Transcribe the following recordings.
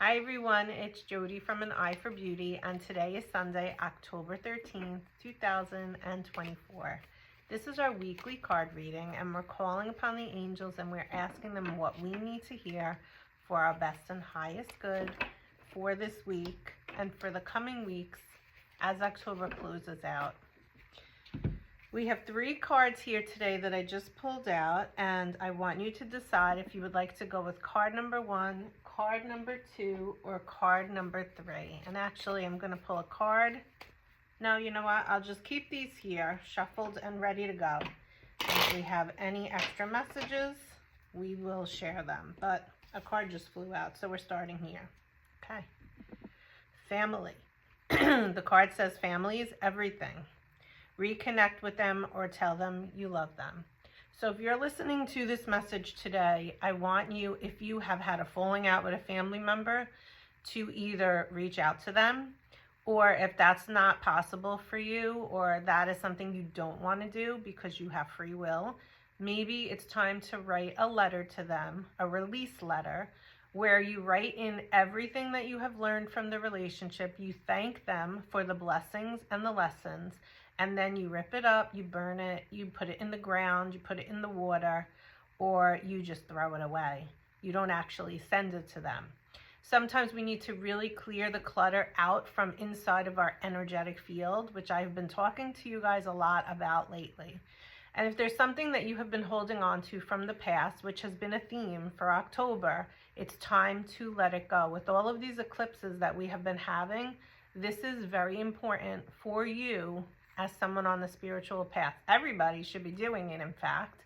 Hi everyone, it's Jody from An Eye for Beauty, and today is Sunday, October 13th, 2024. This is our weekly card reading, and we're calling upon the angels and we're asking them what we need to hear for our best and highest good for this week and for the coming weeks as October closes out. We have 3 cards here today that I just pulled out, and I want you to decide if you would like to go with card number 1, card number 2, or card number 3. And actually, I'm going to pull a card. No, you know what? I'll just keep these here, shuffled and ready to go. And if we have any extra messages, we will share them. But a card just flew out, so we're starting here. Okay. Family. The card says family is everything. Reconnect with them or tell them you love them. So if you're listening to this message today, I want you, if you have had a falling out with a family member, to either reach out to them, or if that's not possible for you, or that is something you don't want to do because you have free will, maybe it's time to write a letter to them, a release letter, where you write in everything that you have learned from the relationship. You thank them for the blessings and the lessons, and then you rip it up, you burn it, you put it in the ground, you put it in the water, or you just throw it away. You don't actually send it to them. Sometimes we need to really clear the clutter out from inside of our energetic field, which I've been talking to you guys a lot about lately. And if there's something that you have been holding on to from the past, which has been a theme for October, it's time to let it go. With all of these eclipses that we have been having, this is very important for you as someone on the spiritual path. Everybody should be doing it, in fact,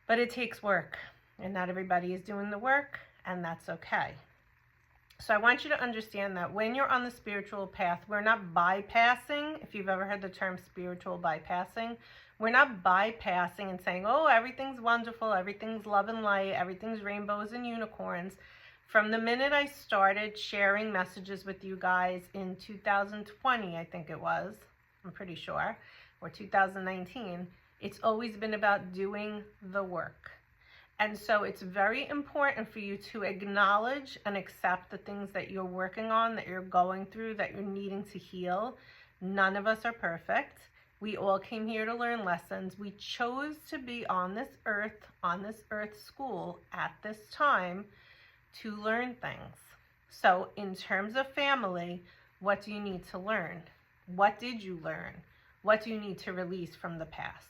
but it takes work, and not everybody is doing the work, and that's okay. So I want you to understand that when you're on the spiritual path, we're not bypassing. If you've ever heard the term spiritual bypassing, we're not bypassing and saying, oh, everything's wonderful, everything's love and light, everything's rainbows and unicorns. From the minute I started sharing messages with you guys in 2020, I think it was, I'm pretty sure, or 2019, it's always been about doing the work. And so it's very important for you to acknowledge and accept the things that you're working on, that you're going through, that you're needing to heal. None of us are perfect. We all came here to learn lessons. We chose to be on this earth school at this time to learn things. So in terms of family, what do you need to learn? What did you learn? What do you need to release from the past?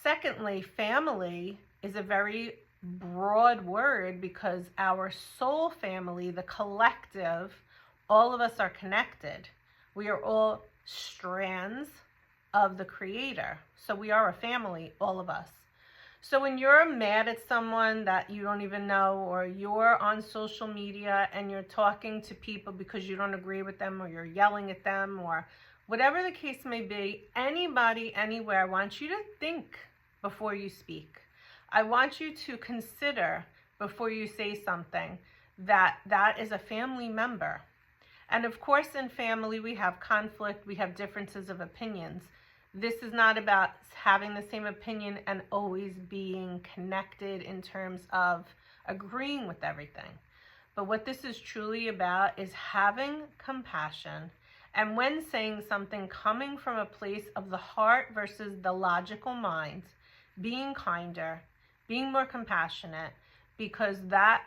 Secondly, family is a very broad word because our soul family, the collective, all of us are connected. We are all strands of the Creator. So we are a family, all of us. So when you're mad at someone that you don't even know, or you're on social media and you're talking to people because you don't agree with them, or you're yelling at them, or whatever the case may be, anybody, anywhere, I want you to think before you speak. I want you to consider before you say something that that is a family member. And of course, in family, we have conflict, we have differences of opinions. This is not about having the same opinion and always being connected in terms of agreeing with everything. But what this is truly about is having compassion. And when saying something, coming from a place of the heart versus the logical mind, being kinder, being more compassionate, because that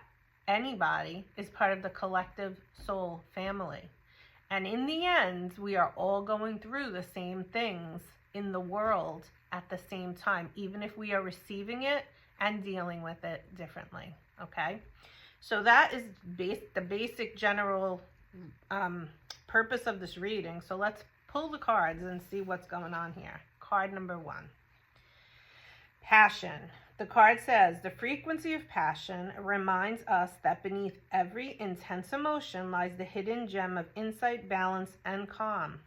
anybody is part of the collective soul family. And in the end, we are all going through the same things in the world at the same time, even if we are receiving it and dealing with it differently, okay? So that is the basic general purpose of this reading. So let's pull the cards and see what's going on here. Card number 1. Passion. The card says, the frequency of passion reminds us that beneath every intense emotion lies the hidden gem of insight, balance, and calm.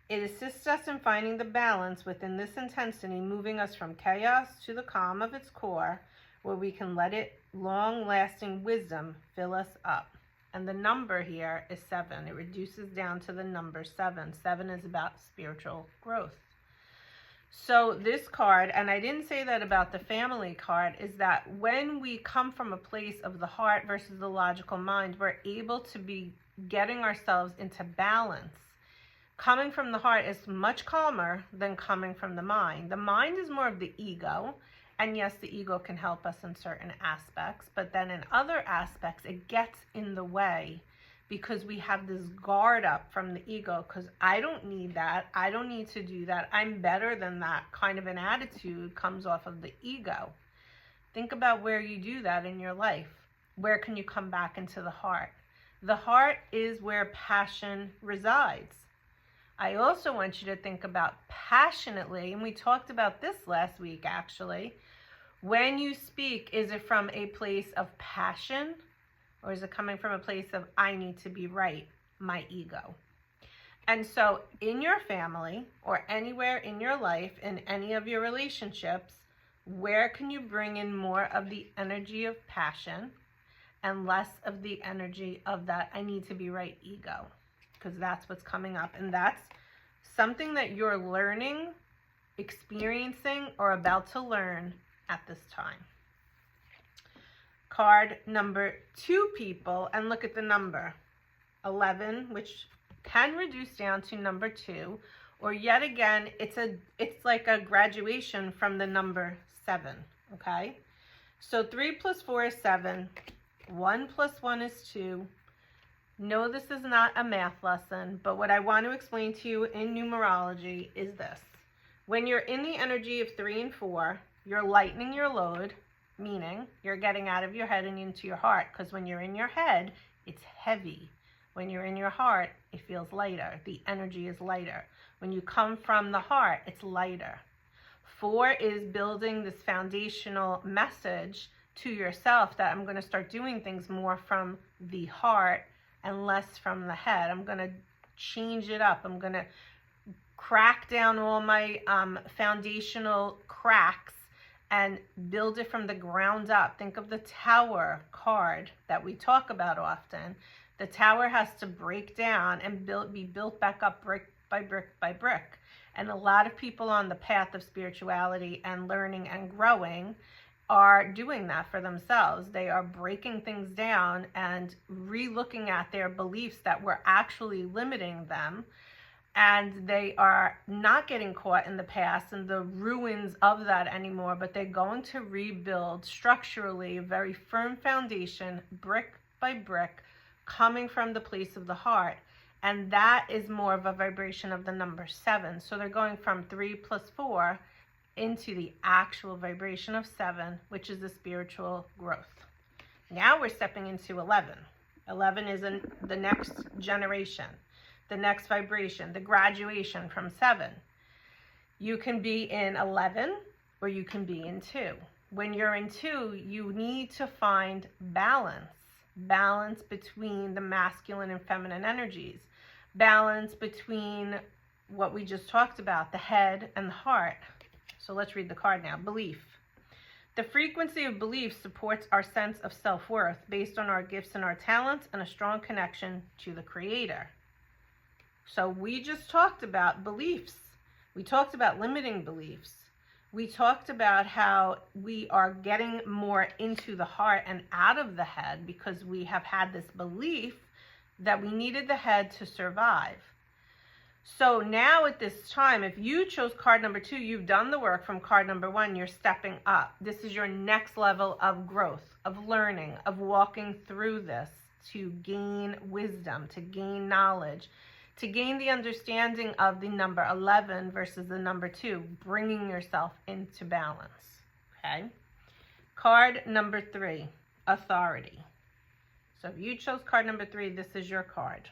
It assists us in finding the balance within this intensity, moving us from chaos to the calm of its core, where we can let its long-lasting wisdom fill us up. And the number here is 7. It reduces down to the number 7. 7 is about spiritual growth. So this card, and I didn't say that about the family card, is that when we come from a place of the heart versus the logical mind, we're able to be getting ourselves into balance. Coming from the heart is much calmer than coming from the mind. The mind is more of the ego, and yes, the ego can help us in certain aspects, but then in other aspects, it gets in the way because we have this guard up from the ego, because I don't need that, I don't need to do that, I'm better than that kind of an attitude comes off of the ego. Think about where you do that in your life. Where can you come back into the heart? The heart is where passion resides. I also want you to think about passionately, and we talked about this last week actually. When you speak, is it from a place of passion, or is it coming from a place of I need to be right, my ego? And so in your family or anywhere in your life, in any of your relationships, where can you bring in more of the energy of passion and less of the energy of that I need to be right ego? Because that's what's coming up, and that's something that you're learning, experiencing, or about to learn at this time. Card number 2, people, and look at the number 11, which can reduce down to number 2, or yet again, it's like a graduation from the number 7, okay? So 3 plus 4 is 7, 1 plus 1 is 2. No, this is not a math lesson, but what I want to explain to you in numerology is this. When you're in the energy of 3 and 4, you're lightening your load, meaning you're getting out of your head and into your heart, because when you're in your head, it's heavy. When you're in your heart, it feels lighter. The energy is lighter. When you come from the heart, it's lighter. 4 is building this foundational message to yourself that I'm going to start doing things more from the heart and less from the head. I'm going to change it up. I'm going to crack down all my foundational cracks and build it from the ground up. Think of the tower card that we talk about often. The tower has to break down and be built back up brick by brick by brick. And a lot of people on the path of spirituality and learning and growing are doing that for themselves. They are breaking things down and re-looking at their beliefs that were actually limiting them. And they are not getting caught in the past and the ruins of that anymore, but they're going to rebuild structurally a very firm foundation, brick by brick, coming from the place of the heart. And that is more of a vibration of the number 7. So they're going from 3 plus 4 into the actual vibration of 7, which is the spiritual growth. Now we're stepping into 11. 11 is the next generation, the next vibration, the graduation from 7. You can be in 11 or you can be in 2. When you're in 2, you need to find balance between the masculine and feminine energies, balance between what we just talked about, the head and the heart. So let's read the card now. Belief. The frequency of belief supports our sense of self-worth based on our gifts and our talents and a strong connection to the Creator. So we just talked about beliefs. We talked about limiting beliefs. We talked about how we are getting more into the heart and out of the head because we have had this belief that we needed the head to survive. So now at this time, if you chose card number 2, you've done the work from card number 1, you're stepping up. This is your next level of growth, of learning, of walking through this to gain wisdom, to gain knowledge, to gain the understanding of the number 11 versus the number 2, bringing yourself into balance, okay? Card number 3, authority. So if you chose card number 3, this is your card.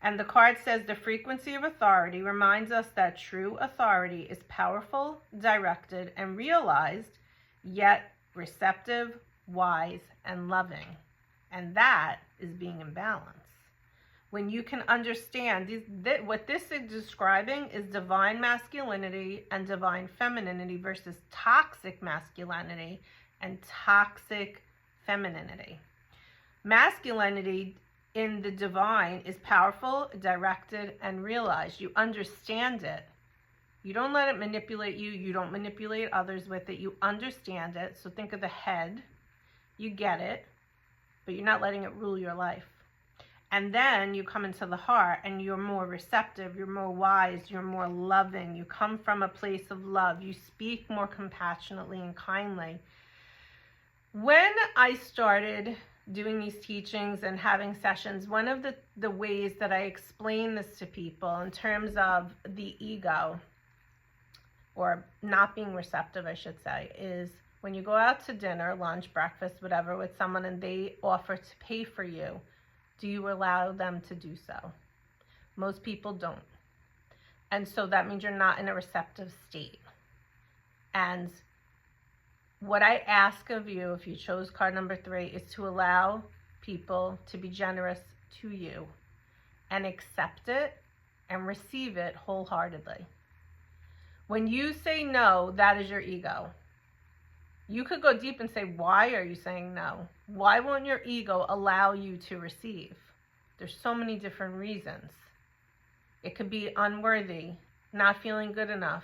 And the card says the frequency of authority reminds us that true authority is powerful, directed, and realized, yet receptive, wise, and loving. And that is being in balance. When you can understand, what this is describing is divine masculinity and divine femininity versus toxic masculinity and toxic femininity. Masculinity in the divine is powerful, directed, and realized. You understand it. You don't let it manipulate you. You don't manipulate others with it. You understand it. So think of the head. You get it, but you're not letting it rule your life. And then you come into the heart and you're more receptive, you're more wise, you're more loving. You come from a place of love. You speak more compassionately and kindly. When I started doing these teachings and having sessions, one of the ways that I explain this to people in terms of the ego, or not being receptive, I should say, is when you go out to dinner, lunch, breakfast, whatever, with someone and they offer to pay for you, do you allow them to do so? Most people don't. And so that means you're not in a receptive state. And what I ask of you, if you chose card number 3, is to allow people to be generous to you and accept it and receive it wholeheartedly. When you say no, that is your ego. You could go deep and say, why are you saying no? Why won't your ego allow you to receive? There's so many different reasons. It could be unworthy, not feeling good enough,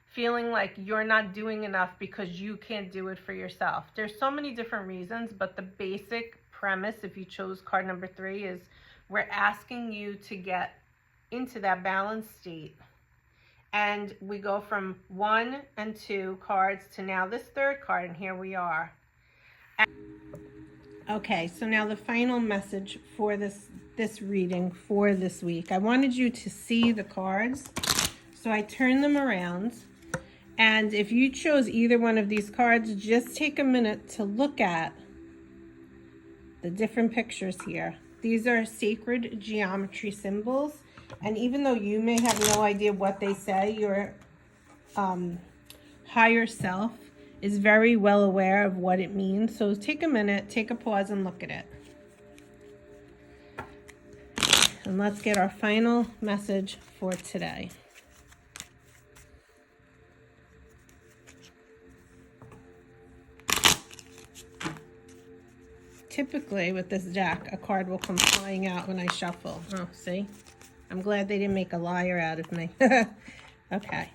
feeling like you're not doing enough because you can't do it for yourself. There's so many different reasons, but the basic premise, if you chose card number 3, is we're asking you to get into that balanced state. And we go from 1 and 2 cards to now this 3rd card, and here we are. Okay, so now the final message for this reading for this week. I wanted you to see the cards, so I turned them around. And if you chose either one of these cards, just take a minute to look at the different pictures here. These are sacred geometry symbols. And even though you may have no idea what they say, your higher self is very well aware of what it means. So take a minute, take a pause, and look at it. And let's get our final message for today. Typically with this deck, a card will come flying out when I shuffle. Oh, see? I'm glad they didn't make a liar out of me. Okay.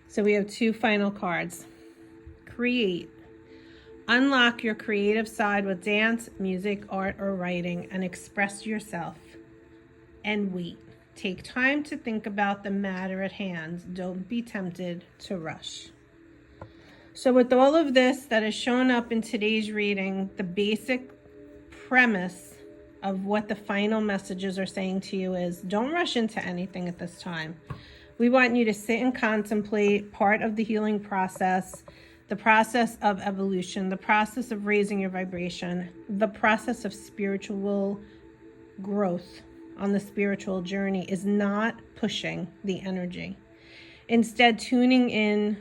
So we have 2 final cards. Create. Unlock your creative side with dance, music, art, or writing, and express yourself. And wait. Take time to think about the matter at hand. Don't be tempted to rush. So with all of this that has shown up in today's reading, the basic premise of what the final messages are saying to you is, don't rush into anything at this time. We want you to sit and contemplate part of the healing process, the process of evolution, the process of raising your vibration, the process of spiritual growth on the spiritual journey is not pushing the energy. Instead, tuning in,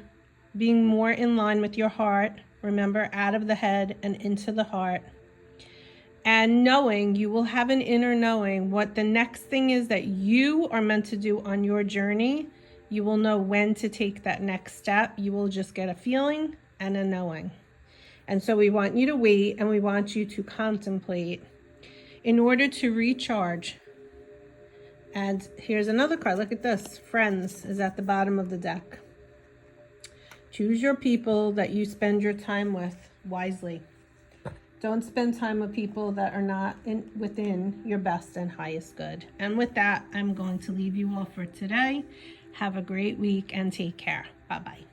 being more in line with your heart, remember, out of the head and into the heart, and knowing, you will have an inner knowing what the next thing is that you are meant to do on your journey. You will know when to take that next step. You will just get a feeling and a knowing. And so we want you to wait, and we want you to contemplate in order to recharge. And here's another card. Look at this. Friends is at the bottom of the deck. Choose your people that you spend your time with wisely. Don't spend time with people that are not within your best and highest good. And with that, I'm going to leave you all for today. Have a great week and take care. Bye-bye.